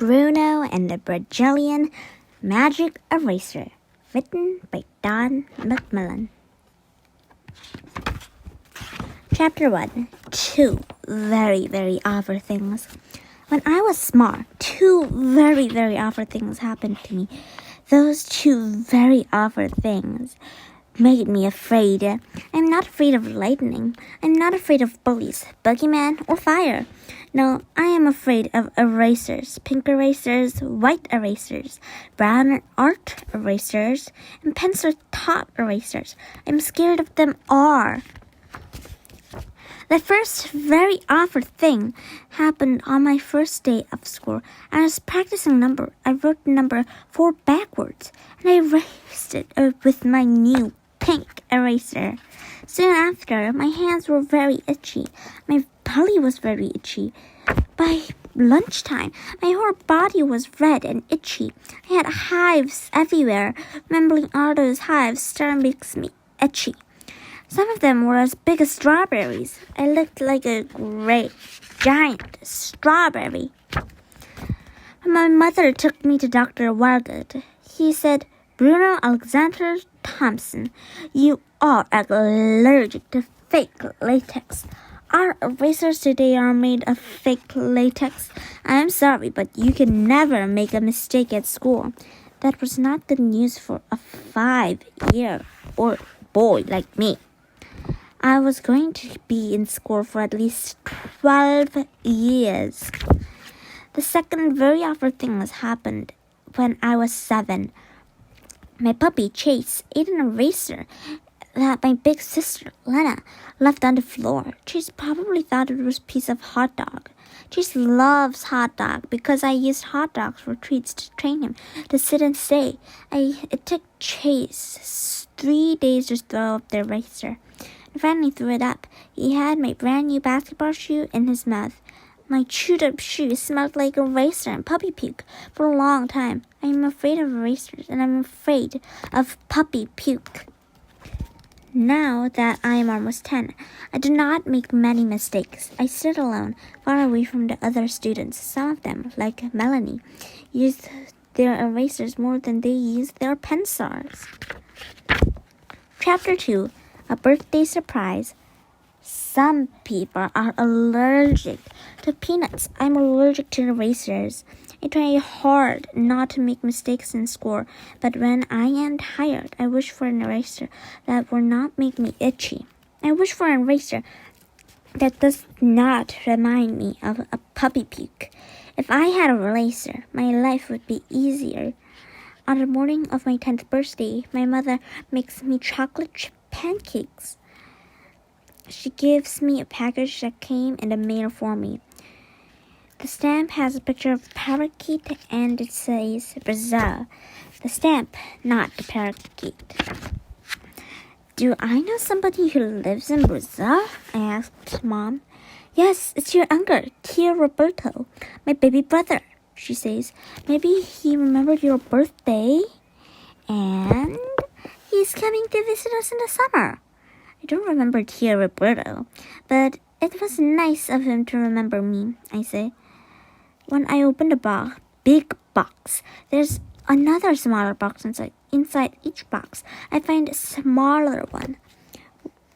Bruno and the Brazilian Magic Eraser, written by MacMilan. Chapter 1. 2 very, very awful things. When I was small, 2 very, very awful things happened to me. Those 2 very awful things made me afraid. I'm not afraid of lightning. I'm not afraid of bullies, boogeyman, or fire. No, I am afraid of erasers, pink erasers, white erasers, brown art erasers, and pencil top erasers. I'm scared of them all. The first very awful thing happened on my first day of school. I was practicing number. I wrote number 4 backwards, and I erased it with my new pink eraser. Soon after, my hands were very itchy. My belly was very itchy. By lunchtime, my whole body was red and itchy. I had hives everywhere. Remembering all those hives still makes me itchy. Some of them were as big as strawberries. I looked like a great, giant strawberry. My mother took me to Dr. Wildgood. He said, "Bruno Alexander Thompson, you are allergic to fake latex. Our erasers today are made of fake latex. I'm sorry, but you can never make a mistake at school." That was not good news for a 5-year-old boy like me. I was going to be in school for at least 12 years. The second very awful thing happened when I was 7. My puppy Chase ate an eraser that my big sister Lena left on the floor. Chase probably thought it was a piece of hot dog. Chase loves hot dog because I used hot dogs for treats to train him to sit and stay. It took Chase 3 days to throw up the eraser. I finally threw it up. He had my brand new basketball shoe in his mouth. My chewed up shoe smelled like eraser and puppy puke for a long time. I am afraid of erasers, and I'm afraid of puppy puke. Now that I am almost 10, I do not make many mistakes. I sit alone, far away from the other students. Some of them, like Melanie, use their erasers more than they use their pencils. Chapter 2. A birthday surprise. Some people are allergic to peanuts. I'm allergic to erasers. I try hard not to make mistakes in school, but when I am tired, I wish for an eraser that will not make me itchy. I wish for an eraser that does not remind me of a puppy puke. If I had an eraser, my life would be easier. On the morning of my 10th birthday, my mother makes me chocolate chip pancakes. She gives me a package that came in the mail for me. The stamp has a picture of a parakeet and it says Brazil. The stamp, not the parakeet. "Do I know somebody who lives in Brazil?" I asked Mom. "Yes, it's your uncle, Tio Roberto, my baby brother," she says. "Maybe he remembered your birthday and he's coming to visit us in the summer." I don't remember Tio Roberto, but it was nice of him to remember me, I say. When I open the big box, there's another smaller box inside. Inside each box, I find a smaller one.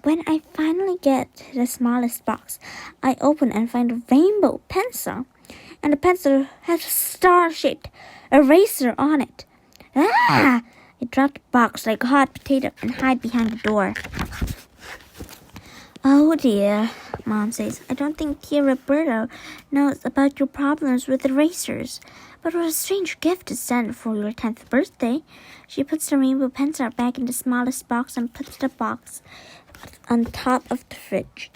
When I finally get to the smallest box, I open and find a rainbow pencil. And the pencil has a star-shaped eraser on it. Ah! I drop the box like a hot potato and hide behind the door. "Oh dear," Mom says. "I don't think Tia Roberto knows about your problems with erasers. But what a strange gift to send for your 10th birthday." She puts the rainbow pencil back in the smallest box and puts the box on top of the fridge.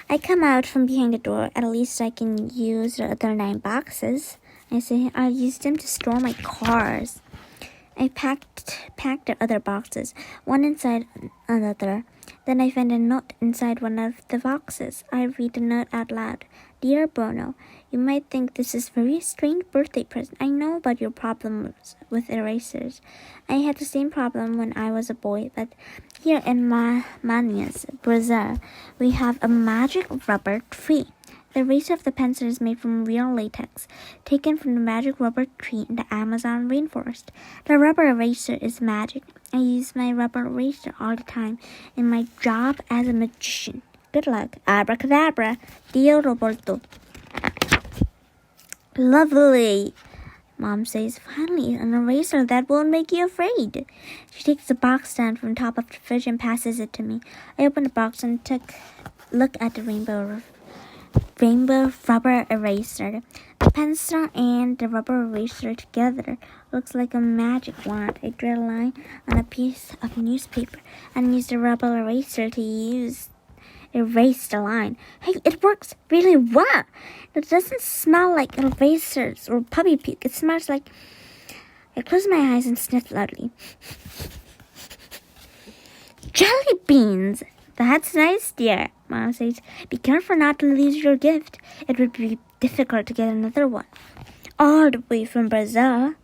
I come out from behind the door. "At least I can use the other 9 boxes. I say. "I'll use them to store my cars." I packed the other boxes, one inside another. Then I find a note inside one of the boxes. I read the note out loud. "Dear Bruno, you might think this is a very strange birthday present. I know about your problems with erasers. I had the same problem when I was a boy, but here in Manaus, Brazil, we have a magic rubber tree The eraser of the pencil is made from real latex, taken from the magic rubber tree in the Amazon rainforest. The rubber eraser is magic. I use my rubber eraser all the time in my job as a magician. Good luck. Abracadabra. Dio Roberto. Lovely. Mom says, finally, an eraser that won't make you afraid. She takes the box stand from the top of the fridge and passes it to me. I open the box and look at the rainbow rubber eraser. The pencil and the rubber eraser together looks like a magic wand. I drew a line on a piece of newspaper and used the rubber eraser to erase the line. Hey, it works really well. It doesn't smell like erasers or puppy puke. It smells like... I close my eyes and sniff loudly. Jelly beans! That's nice, dear, Mom says. Be careful not to lose your gift. It would be difficult to get another one. All the way from Brazil.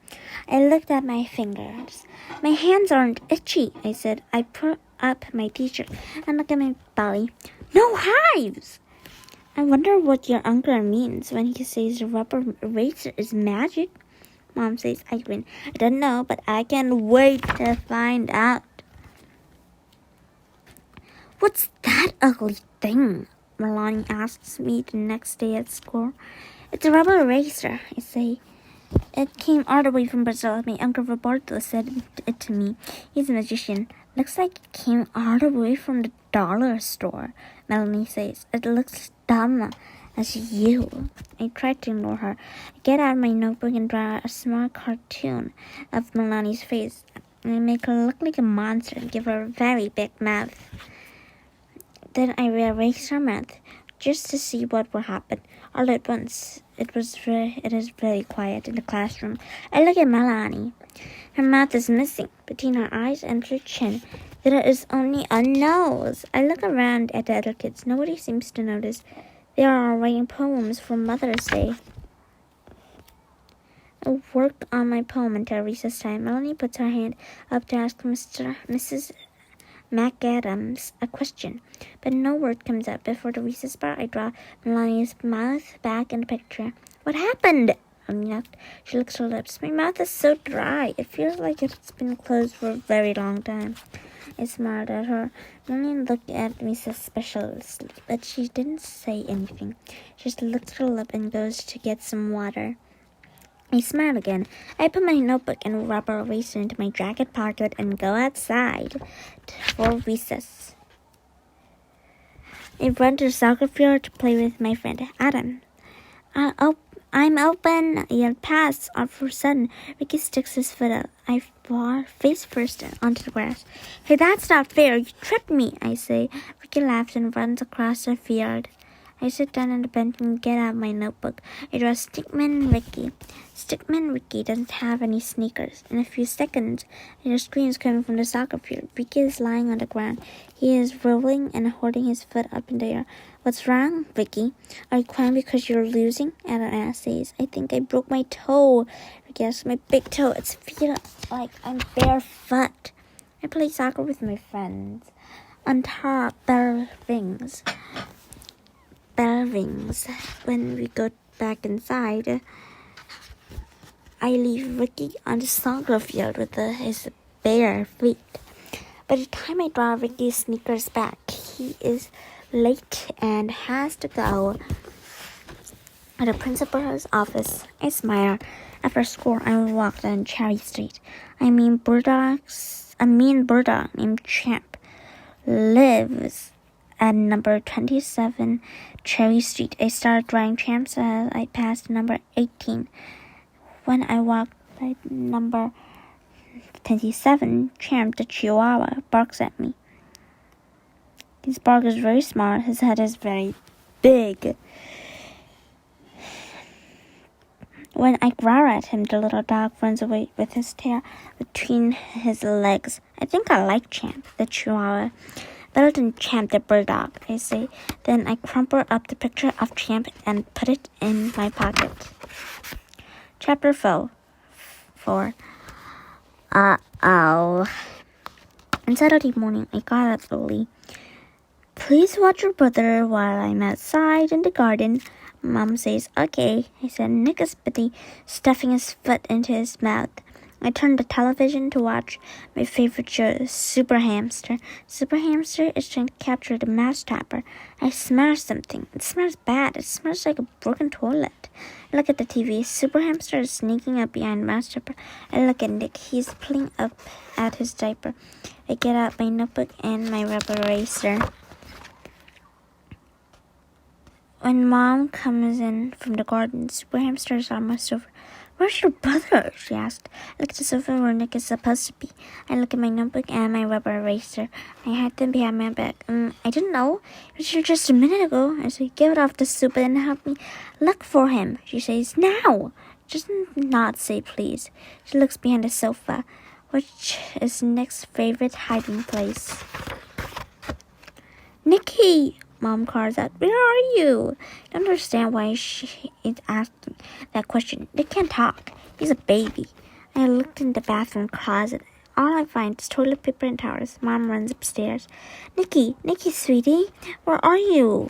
I looked at my fingers. My hands aren't itchy, I said. I put up my t-shirt and looked at my belly. No hives! I wonder what your uncle means when he says the rubber eraser is magic. Mom says, I grin. I don't know, but I can't wait to find out. What's that ugly thing? Melanie asks me the next day at school. It's a rubber eraser, I say. It came all the way from Brazil. My uncle Roberto said it to me. He's a magician. Looks like it came all the way from the dollar store, Melanie says. It looks dumb as you. I try to ignore her. I get out my notebook and draw a small cartoon of Melanie's face. I make her look like a monster and give her a very big mouth. Then I erase her mouth just to see what will happen. All at once, it is very quiet in the classroom. I look at Melanie. Her mouth is missing. Between her eyes and her chin, there is only a nose. I look around at the other kids. Nobody seems to notice. They are all writing poems for Mother's Day. I work on my poem until recess time. Melanie puts her hand up to ask Mrs. McAdams a question, but no word comes out. Before the recess bar, I draw Melanie's mouth back in the picture. What happened? She licks her lips. My mouth is so dry. It feels like it's been closed for a very long time. I smiled at her. Melanie looked at me suspiciously, but she didn't say anything. She just licks her lip and goes to get some water. I smile again. I put my notebook and rubber eraser into my jacket pocket and go outside for recess. I run to the soccer field to play with my friend Adam. I'm open. I yelled pass. All of a sudden, Ricky sticks his foot out. I fall face first onto the grass. Hey, that's not fair. You tripped me, I say. Ricky laughs and runs across the field. I sit down on the bench and get out my notebook. I draw Stickman Ricky. Stickman Ricky doesn't have any sneakers. In a few seconds, I hear screams coming from the soccer field. Ricky is lying on the ground. He is rolling and holding his foot up in the air. What's wrong, Ricky? Are you crying because you're losing? Adam says. I think I broke my toe. Ricky asks, my big toe. It feels like I'm barefoot. I play soccer with my friends on top bell rings. When we go back inside, I leave Ricky on the soccer field with his bare feet. By the time I draw Ricky's sneakers back, he is late and has to go to the principal's office. I smile. After school, I walk down Cherry Street. A mean bulldog named Champ lives at number 27 Cherry Street. I started drawing Champs as I passed number 18. When I walked by number 27, Champ, the Chihuahua, barks at me. His bark is very small. His head is very big. When I growl at him, the little dog runs away with his tail between his legs. I think I like Champ, the Chihuahua, better than Champ, the bulldog, I say. Then I crumple up the picture of Champ and put it in my pocket. Chapter 4. On Saturday morning, I got up early. Please watch your brother while I'm outside in the garden. Mom says, okay. I said, Nick is busy stuffing his foot into his mouth. I turned the television to watch my favorite show, Super Hamster. Super Hamster is trying to capture the mouse trapper. I smell something. It smells bad. It smells like a broken toilet. I look at the TV. Super Hamster is sneaking up behind mouse trapper. I look at Nick. He's pulling up at his diaper. I get out my notebook and my rubber eraser. When Mom comes in from the garden, Super Hamster is almost over. Where's your brother? She asked. I look at the sofa where Nick is supposed to be. I look at my notebook and my rubber eraser. I hide them behind my back. I didn't know. It was here just a minute ago. I say, give it off the sofa and help me look for him. She says, now. Just not say please. She looks behind the sofa, which is Nick's favorite hiding place. Nicky! Mom calls out, where are you? I don't understand why she is asking that question. They can't talk. He's a baby. I looked in the bathroom closet. All I find is toilet paper and towels. Mom runs upstairs. Nicky, sweetie, where are you?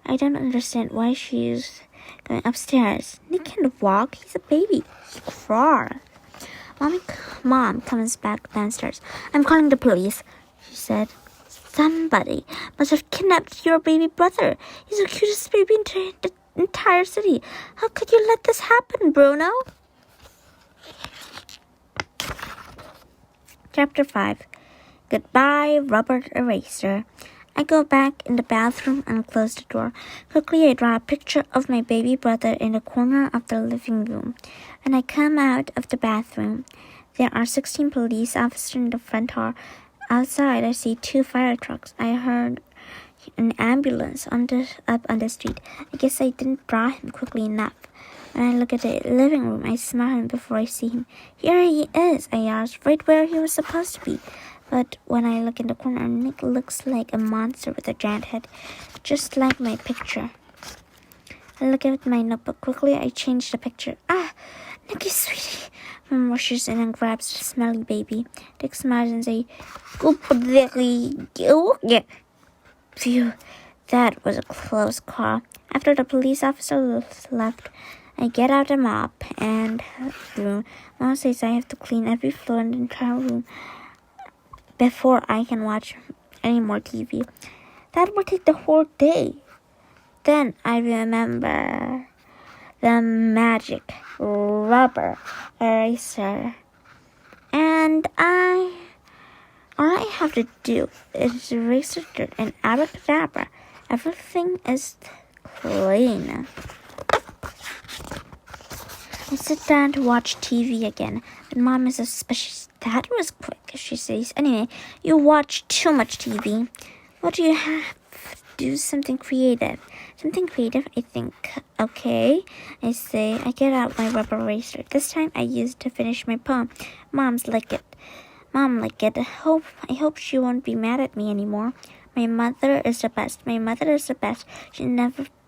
I don't understand why she's going upstairs. Nick can't walk. He's a baby. He crawls. Mom comes back downstairs. I'm calling the police, she said. Somebody must have kidnapped your baby brother. He's the cutest baby in the entire city. How could you let this happen, Bruno? Chapter 5. Goodbye, rubber eraser. I go back in the bathroom and close the door. Quickly, I draw a picture of my baby brother in the corner of the living room. When I come out of the bathroom, there are 16 police officers in the front hall. Outside, I see 2 fire trucks. I heard an ambulance up on the street. I guess I didn't draw him quickly enough. When I look at the living room, I smell him before I see him. Here he is, I asked, right where he was supposed to be. But when I look in the corner, Nick looks like a monster with a giant head, just like my picture. I look at my notebook. Quickly, I change the picture. Nicky, sweetie. Mom rushes in and grabs the smelly baby. Dick smiles and says, Phew, that was a close call. After the police officer left, I get out a mop and broom. Mom says I have to clean every floor in the entire room before I can watch any more TV. That would take the whole day. Then I remember the magic rubber eraser. And all I have to do is erase the dirt and abracadabra. Everything is clean. I sit down to watch TV again, but Mom is suspicious. That was quick, she says. Anyway, you watch too much TV. What do you have? Do something creative. Something creative, I think. Okay, I say. I get out my rubber eraser. This time I use it to finish my poem. Mom like it. I hope she won't be mad at me anymore. My mother is the best.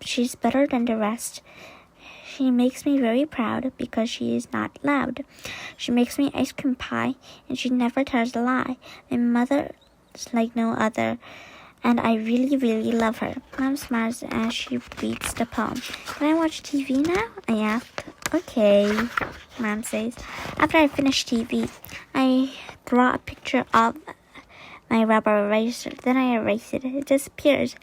She's better than the rest. She makes me very proud because she is not loud. She makes me ice cream pie and she never tells a lie. My mother is like no other. And I really, really love her. Mom smiles as she reads the poem. Can I watch TV now? I ask. Okay, Mom says. After I finish TV, I draw a picture of my rubber eraser. Then I erase it. It disappears.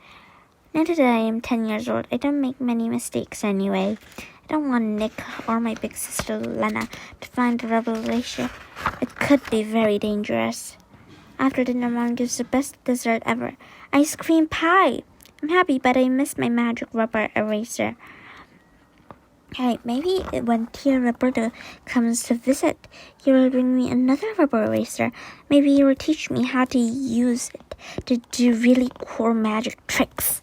Now that I am 10 years old, I don't make many mistakes anyway. I don't want Nick or my big sister Lena to find the rubber eraser. It could be very dangerous. After dinner, Mom gives the best dessert ever. Ice cream pie. I'm happy, but I miss my magic rubber eraser. Hey, maybe when Tia Roberta comes to visit, he will bring me another rubber eraser. Maybe he will teach me how to use it to do really cool magic tricks.